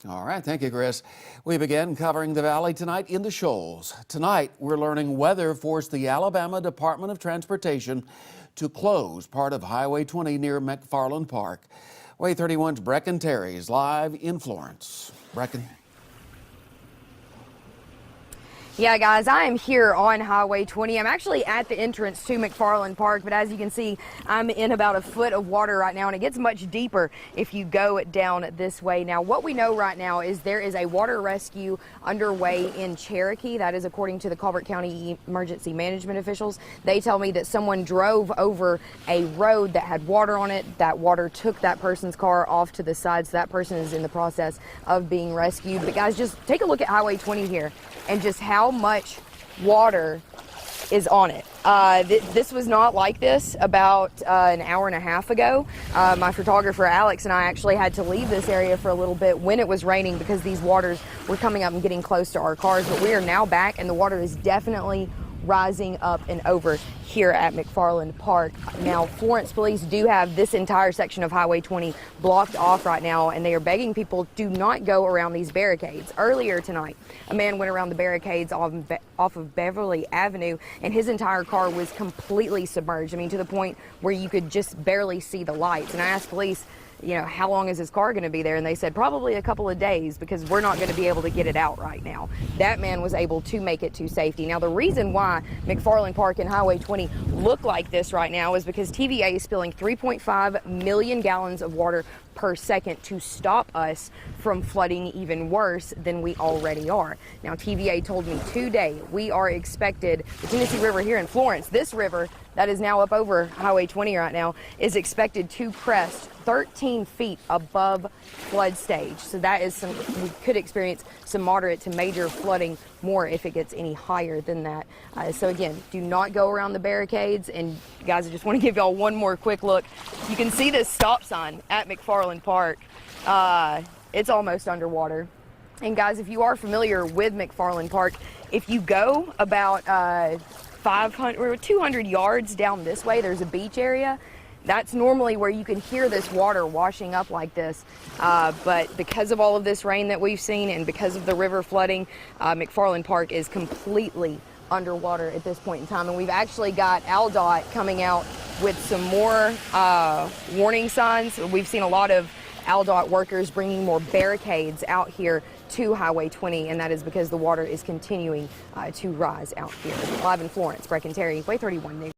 All right, thank you, Chris. We begin covering the valley tonight in the Shoals. Tonight, we're learning weather forced the Alabama Department of Transportation to close part of Highway 20 near McFarland Park. Way 31's Breken is live in Florence. Breken. Yeah, guys, I am here on Highway 20. I'm actually at the entrance to McFarland Park, but as you can see, I'm in about a foot of water right now, and it gets much deeper if you go down this way. Now, what we know right now is there is a water rescue underway in Cherokee. That is according to the Colbert County Emergency Management officials. They tell me that someone drove over a road that had water on it. That water took that person's car off to the side, so that person is in the process of being rescued. But guys, just take a look at Highway 20 here and just how much water is on it. This was not like this about an hour and a half ago. My photographer Alex and I actually had to leave this area for a little bit when it was raining because these waters were coming up and getting close to our cars, but we are now back and the water is definitely rising up and over here at McFarland Park. Now, Florence police do have this entire section of Highway 20 blocked off right now, and they are begging people do not go around these barricades. Earlier tonight, a man went around the barricades off of Beverly Avenue, and his entire car was completely submerged. I mean, to the point where you could just barely see the lights. And I asked police, you know, how long is his car going to be there? And they said probably a couple of days because we're not going to be able to get it out right now. That man was able to make it to safety. Now, the reason why McFarland Park and Highway 20 look like this right now is because TVA is spilling 3.5 million gallons of water per second to stop us from flooding even worse than we already are. Now, TVA told me today we are expected, the Tennessee River here in Florence, this river that is now up over Highway 20 right now, is expected to crest 13 feet above flood stage. So that is we could experience some moderate to major flooding more if it gets any higher than that. So again, do not go around the barricades. And guys, I just want to give y'all one more quick look. You can see this stop sign at McFarland Park. It's almost underwater. And guys, if you are familiar with McFarland Park, if you go about 500 or 200 yards down this way, there's a beach area. That's normally where you can hear this water washing up like this. But because of all of this rain that we've seen and because of the river flooding, McFarland Park is completely underwater at this point in time. And we've actually got ALDOT coming out with some more warning signs. We've seen a lot of ALDOT workers bringing more barricades out here to Highway 20, and that is because the water is continuing to rise out here. Live in Florence, Breken, Way 31 News.